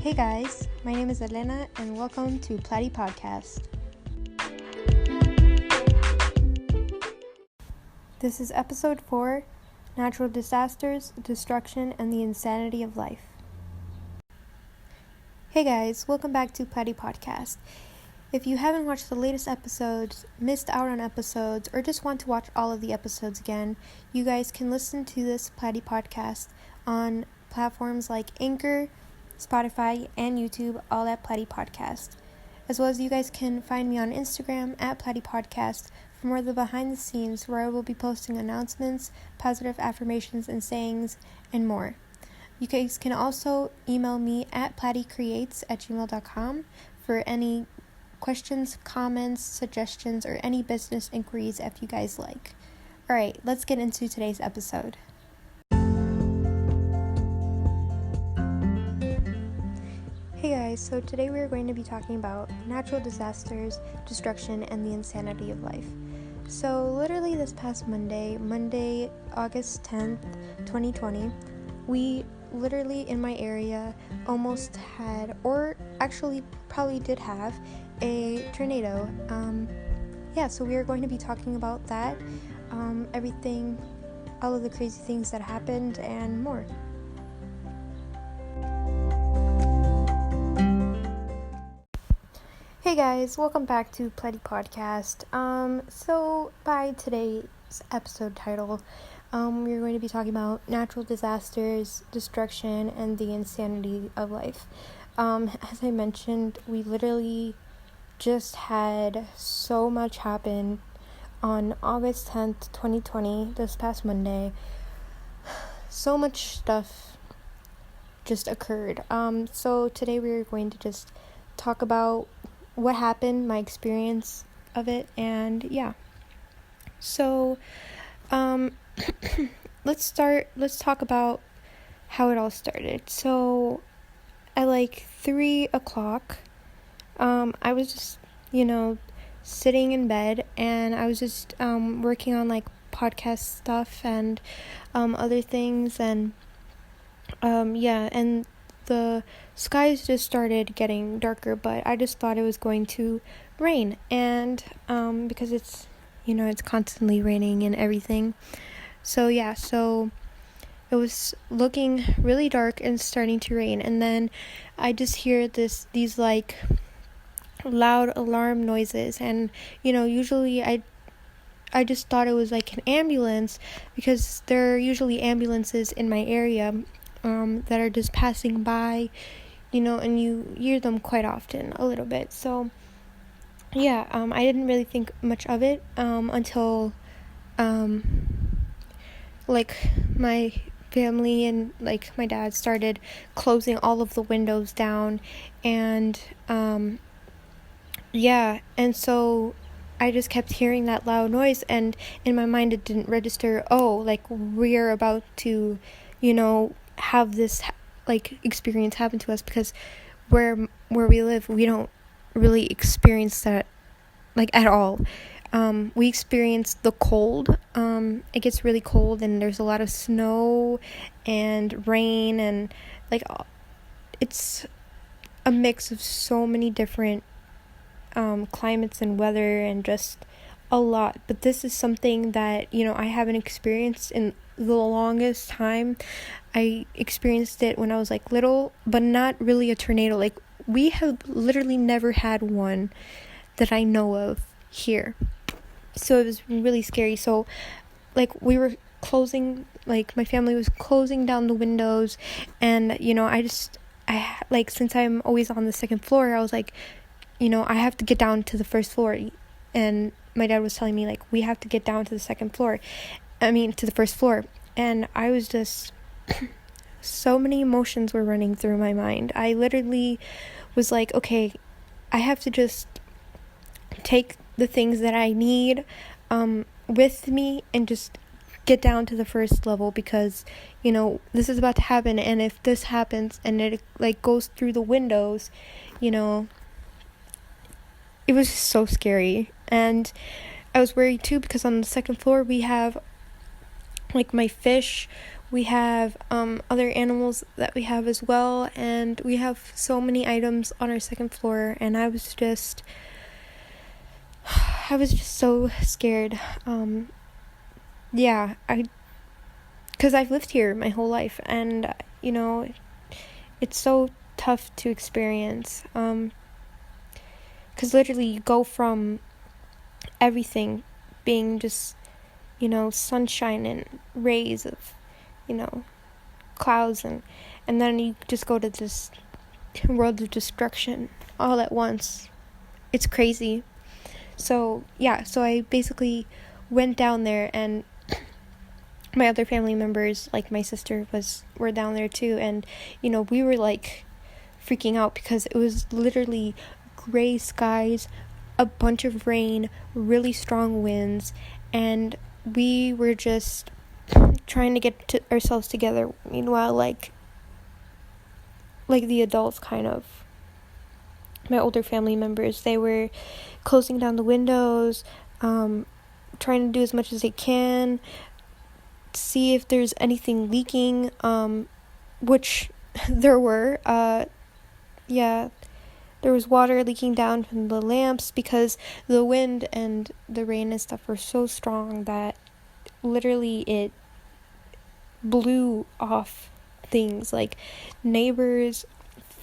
Hey guys, my name is Elena and welcome to Platy Podcast. This is episode 4, Natural Disasters, Destruction, and the Insanity of Life. Hey guys, welcome back to Platy Podcast. If you haven't watched the latest episodes, missed out on episodes, or just want to watch all of the episodes again, you guys can listen to this Platy Podcast on platforms like Anchor, Spotify, and YouTube, all at Platy Podcast. As well as you guys can find me on Instagram at Platy Podcast for more of the behind the scenes where I will be posting announcements, positive affirmations and sayings, and more. You guys can also email me at platycreates@gmail.com for any questions, comments, suggestions, or any business inquiries if you guys like. Alright, let's get into today's episode. Hey guys, so today we are going to be talking about natural disasters, destruction, and the insanity of life. So literally this past Monday, August 10th, 2020, we literally in my area almost had, or actually probably did have, a tornado. So we are going to be talking about that, everything, all of the crazy things that happened, and more. Hey guys, welcome back to Platy Podcast. So by today's episode title, we're going to be talking about natural disasters, destruction, and the insanity of life. As I mentioned, we literally just had so much happen on August 10th, 2020, this past Monday. So much stuff just occurred. So today we're going to just talk about what happened, my experience of it, and yeah. So, let's talk about how it all started. So, at like 3 o'clock, I was just, sitting in bed, and I was just, working on like podcast stuff and, other things, and, and the skies just started getting darker, but I just thought it was going to rain, and because it's constantly raining and everything. So it was looking really dark and starting to rain, and then I just hear these like loud alarm noises, and usually I just thought it was like an ambulance, because there are usually ambulances in my area that are just passing by, and you hear them quite often, a little bit. So, I didn't really think much of it until, like, my family and, like, my dad started closing all of the windows down, and, and so I just kept hearing that loud noise, and in my mind it didn't register, we're about to, have this like experience happen to us, because where we live, we don't really experience that like at all. We experience the cold. It gets really cold, and there's a lot of snow and rain, and like it's a mix of so many different climates and weather, and just a lot. But this is something that I haven't experienced in the longest time. I experienced it when I was like little, but not really a tornado. Like, we have literally never had one that I know of here. So it was really scary. So like we were closing, like my family was closing down the windows, and I like, since I'm always on the second floor, I was like, I have to get down to the first floor, and my dad was telling me like, we have to get down to the to the first floor, and I was just so many emotions were running through my mind. I literally was like, okay, I have to just take the things that I need with me and just get down to the first level, because this is about to happen, and if this happens and it like goes through the windows, it was just so scary. And I was worried too, because on the second floor we have like my fish We have other animals that we have as well, and we have so many items on our second floor, and I was just so scared. Because I've lived here my whole life, and it's so tough to experience. Because literally you go from everything being just sunshine and rays of clouds, and then you just go to this world of destruction all at once. It's crazy. So I basically went down there, and my other family members, like my sister, were down there too, and we were like freaking out because it was literally gray skies, a bunch of rain, really strong winds, and we were just trying to get ourselves together. Meanwhile, like the adults, kind of, my older family members, they were closing down the windows, trying to do as much as they can, see if there's anything leaking, which there were. There was water leaking down from the lamps because the wind and the rain and stuff were so strong that literally it blew off things. Like neighbors'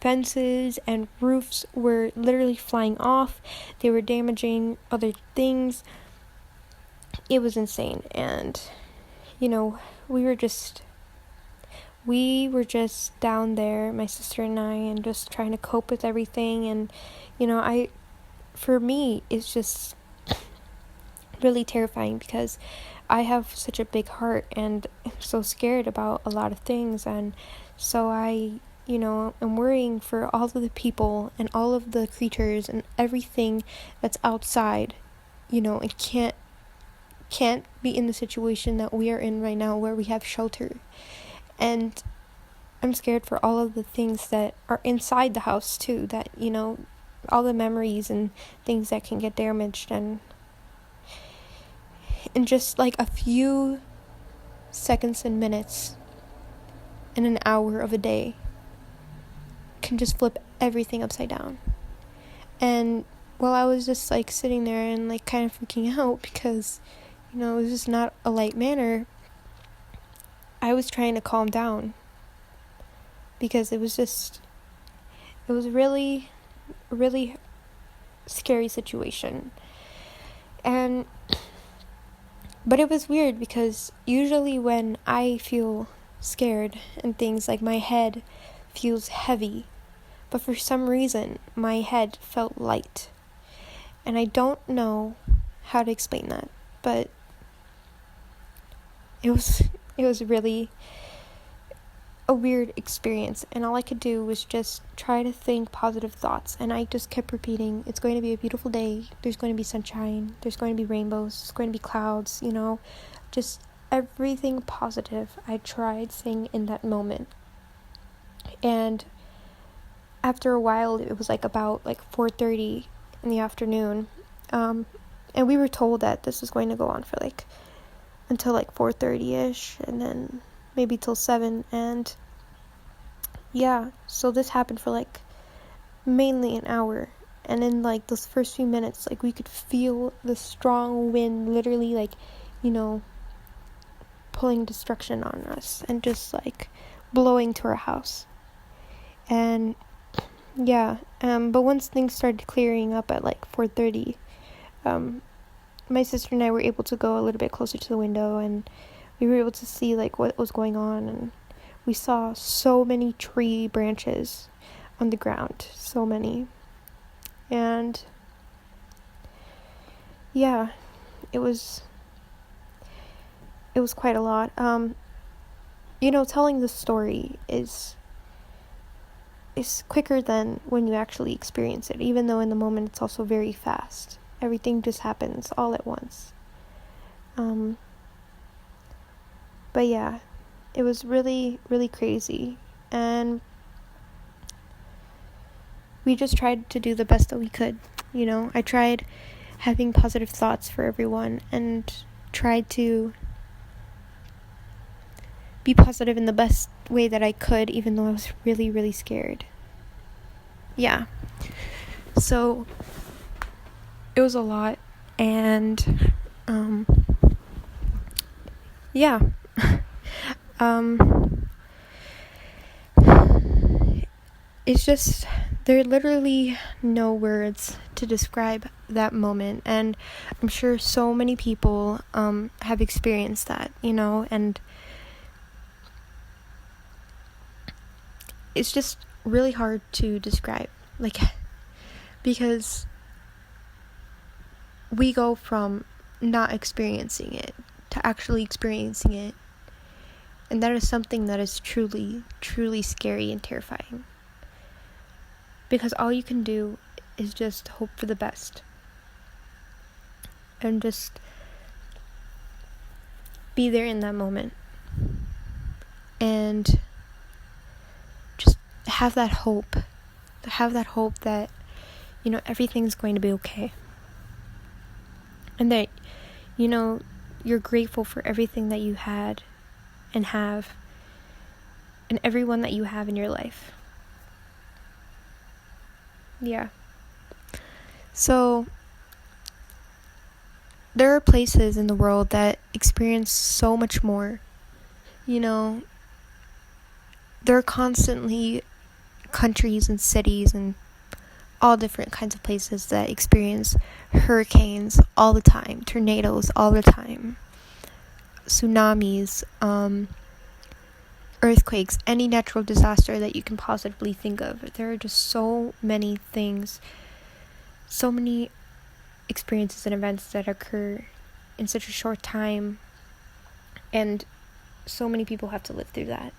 fences and roofs were literally flying off. They were damaging other things. It was insane. And we were just down there, my sister and I, and just trying to cope with everything. And for me, it's just really terrifying because I have such a big heart and I'm so scared about a lot of things. And so I am worrying for all of the people and all of the creatures and everything that's outside, and can't be in the situation that we are in right now where we have shelter. And I'm scared for all of the things that are inside the house too, that all the memories and things that can get damaged, and just like a few seconds and minutes in an hour of a day can just flip everything upside down. And while I was just like sitting there and like kind of freaking out because it was just not a light manner, I was trying to calm down because it was really, really scary situation. But it was weird because usually when I feel scared and things, like my head feels heavy, but for some reason my head felt light. And I don't know how to explain that, but it was really a weird experience, and all I could do was just try to think positive thoughts, and I just kept repeating, it's going to be a beautiful day, there's going to be sunshine, there's going to be rainbows, there's going to be clouds, just everything positive I tried saying in that moment. And after a while, it was about 4:30 in the afternoon, and we were told that this was going to go on for until 4:30ish, and then maybe till 7. And so this happened for mainly an hour. And in those first few minutes, we could feel the strong wind literally pulling destruction on us and just blowing to our house. And but once things started clearing up at 4:30, my sister and I were able to go a little bit closer to the window, and we were able to see what was going on. And we saw so many tree branches on the ground, so many. And it was quite a lot. Telling the story is quicker than when you actually experience it, even though in the moment it's also very fast. Everything just happens all at once. But it was really, really crazy. And we just tried to do the best that we could. I tried having positive thoughts for everyone and tried to be positive in the best way that I could, even though I was really, really scared. Yeah. So it was a lot, and yeah. It's just, there are literally no words to describe that moment, and I'm sure so many people have experienced that, and it's just really hard to describe, because we go from not experiencing it to actually experiencing it, and that is something that is truly, truly scary and terrifying, because all you can do is just hope for the best and just be there in that moment and just have that hope that everything's going to be okay, and that you're grateful for everything that you had and have, and everyone that you have in your life. Yeah. So there are places in the world that experience so much more. There are constantly countries and cities and all different kinds of places that experience hurricanes all the time, tornadoes all the time, tsunamis, earthquakes, any natural disaster that you can possibly think of. There are just so many things, so many experiences and events that occur in such a short time, and so many people have to live through that.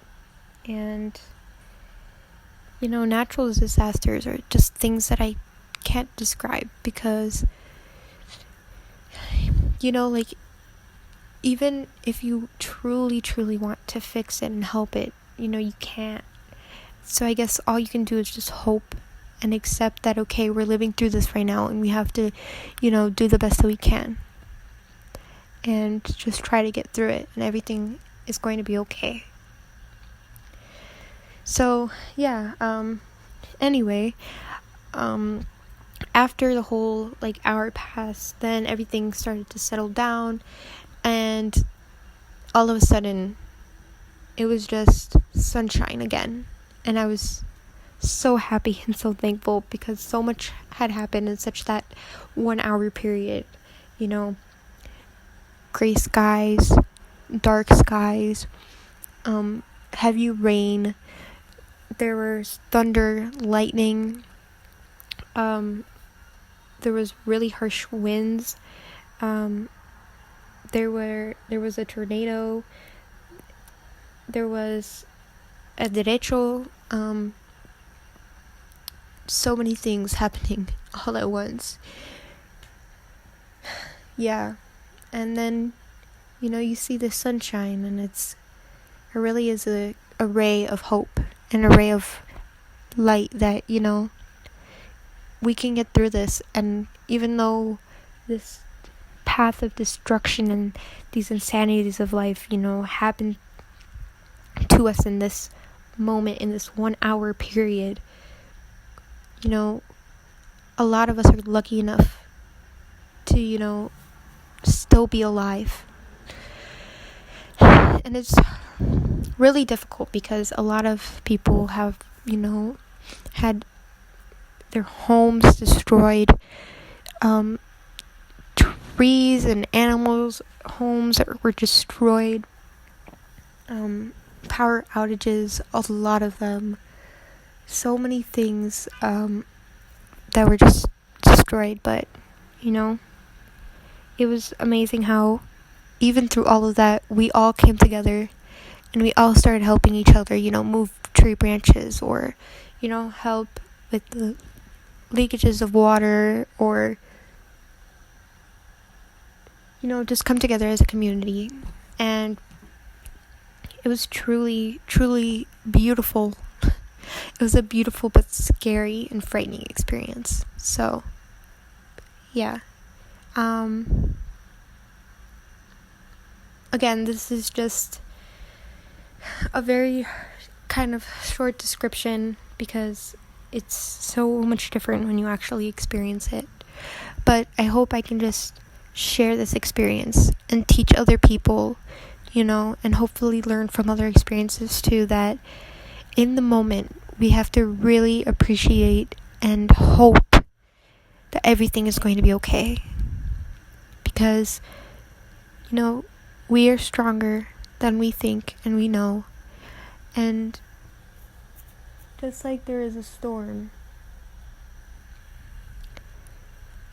And natural disasters are just things that I can't describe, because even if you truly, truly want to fix it and help it, you can't. So I guess all you can do is just hope and accept that, okay, we're living through this right now, and we have to, do the best that we can, and just try to get through it, and everything is going to be okay. So, yeah, anyway, after the whole, hour passed, then everything started to settle down, and all of a sudden, it was just sunshine again, and I was so happy and so thankful, because so much had happened in such that 1 hour period. Gray skies, dark skies, heavy rain, there was thunder, lightning, there was really harsh winds, there was a tornado, there was a derecho, so many things happening all at once. Yeah. And then you see the sunshine, and it really is a ray of hope, and a ray of light that we can get through this. And even though this path of destruction and these insanities of life happen to us in this moment, in this 1 hour period, a lot of us are lucky enough to still be alive. And it's really difficult, because a lot of people have had their homes destroyed, trees and animals' homes that were destroyed, power outages, a lot of them, so many things that were just destroyed. But it was amazing how even through all of that, we all came together, and we all started helping each other, move tree branches, or help with the leakages of water, or just come together as a community. And it was truly, truly beautiful. It was a beautiful but scary and frightening experience. So, yeah. Again, this is just a very kind of short description because it's so much different when you actually experience it. But I hope I can just share this experience and teach other people, and hopefully learn from other experiences too, that in the moment we have to really appreciate and hope that everything is going to be okay. Because, we are stronger than we think and we know. And just like there is a storm,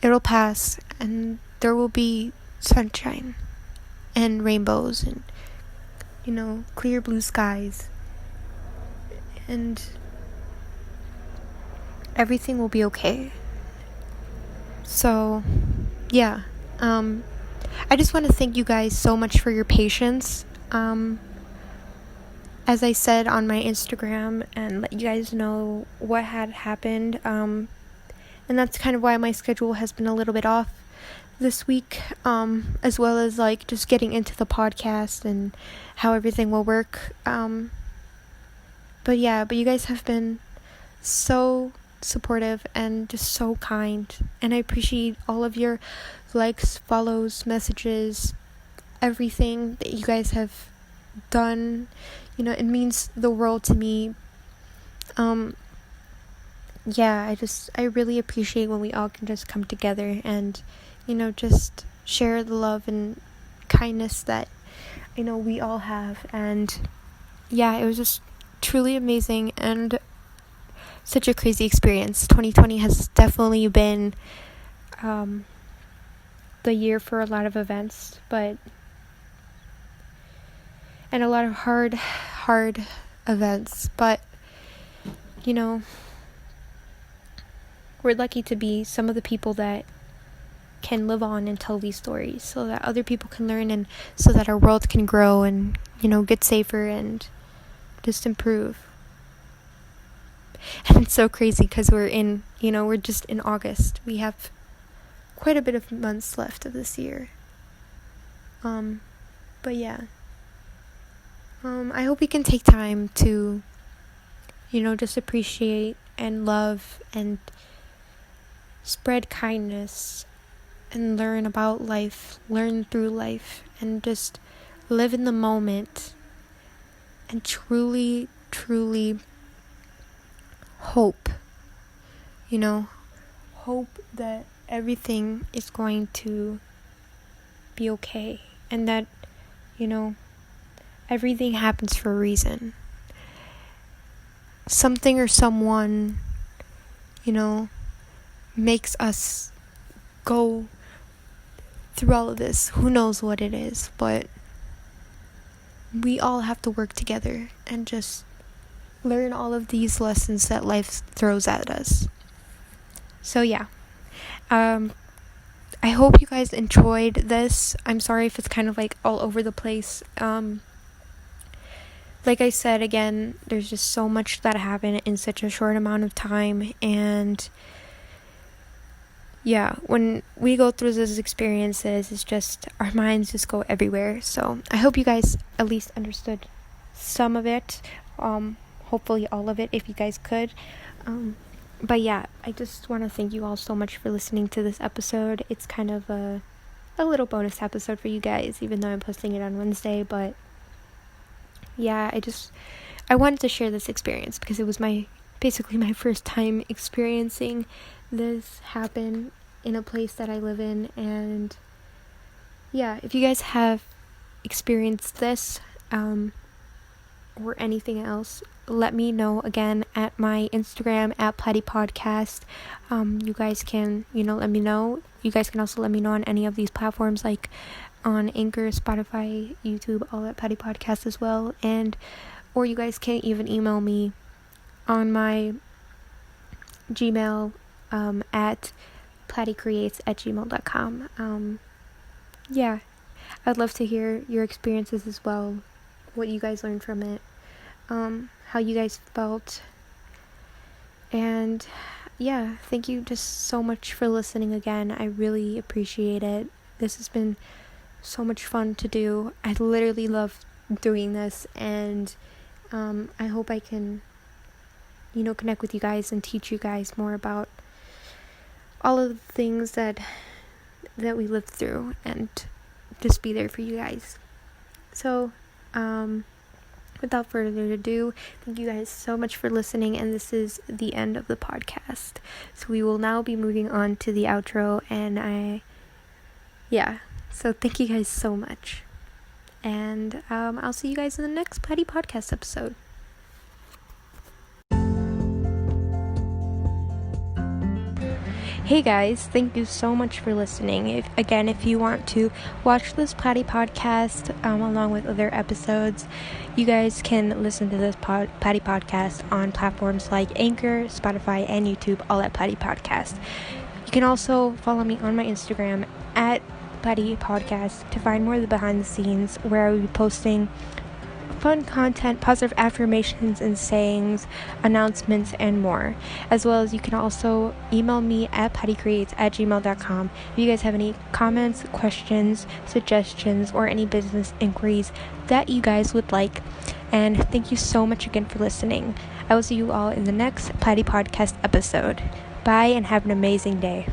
it'll pass and there will be sunshine and rainbows and, clear blue skies. And everything will be okay. So, yeah. I just want to thank you guys so much for your patience. As I said on my Instagram and let you guys know what had happened. And that's kind of why my schedule has been a little bit off this week, as well as like just getting into the podcast and how everything will work. But you guys have been so supportive and just so kind, and I appreciate all of your likes, follows, messages, everything that you guys have done. It means the world to me. I really appreciate when we all can just come together and, just share the love and kindness that I know we all have. And it was just truly amazing and such a crazy experience. 2020 has definitely been the year for a lot of events, and a lot of hard events, but we're lucky to be some of the people that can live on and tell these stories so that other people can learn, and so that our world can grow and get safer and just improve. And it's so crazy because we're just in August. We have quite a bit of months left of this year. I hope we can take time to, just appreciate and love and spread kindness and learn about life, learn through life, and just live in the moment and truly, truly hope, hope that everything is going to be okay, and that, everything happens for a reason. Something or someone, makes us go through all of this. Who knows what it is, but we all have to work together and just learn all of these lessons that life throws at us. So I hope you guys enjoyed this. I'm sorry if it's kind of like all over the place. Like I said, again, there's just so much that happened in such a short amount of time, and when we go through those experiences, it's just, our minds just go everywhere. So I hope you guys at least understood some of it, hopefully all of it if you guys could. I just want to thank you all so much for listening to this episode. It's kind of a little bonus episode for you guys, even though I'm posting it on Wednesday. But I wanted to share this experience because it was basically my first time experiencing this happen in a place that I live in. And if you guys have experienced this or anything else, let me know again at my Instagram at Platy Podcast. You guys can let me know. You guys can also let me know on any of these platforms, like on Anchor, Spotify, YouTube, all at Platy Podcast as well. Or you guys can even email me on my Gmail at platycreates@gmail.com. I'd love to hear your experiences as well, what you guys learned from it, how you guys felt. And thank you just so much for listening again. I really appreciate it. This has been so much fun to do. I literally love doing this, and I hope I can, connect with you guys and teach you guys more about all of the things that we lived through, and just be there for you guys. So, without further ado, thank you guys so much for listening, and this is the end of the podcast. So we will now be moving on to the outro, and so thank you guys so much. And I'll see you guys in the next Patty Podcast episode. Hey guys, thank you so much for listening. If you want to watch this Patty Podcast along with other episodes, you guys can listen to this Patty Podcast on platforms like Anchor, Spotify, and YouTube, all at Patty Podcast. You can also follow me on my Instagram at Patty Podcast to find more of the behind the scenes, where I will be posting fun content, positive affirmations and sayings, announcements, and more. As well as you can also email me at pattycreates@gmail.com if you guys have any comments, questions, suggestions, or any business inquiries that you guys would like. And thank you so much again for listening. I will see you all in the next Patty Podcast episode. Bye, and have an amazing day.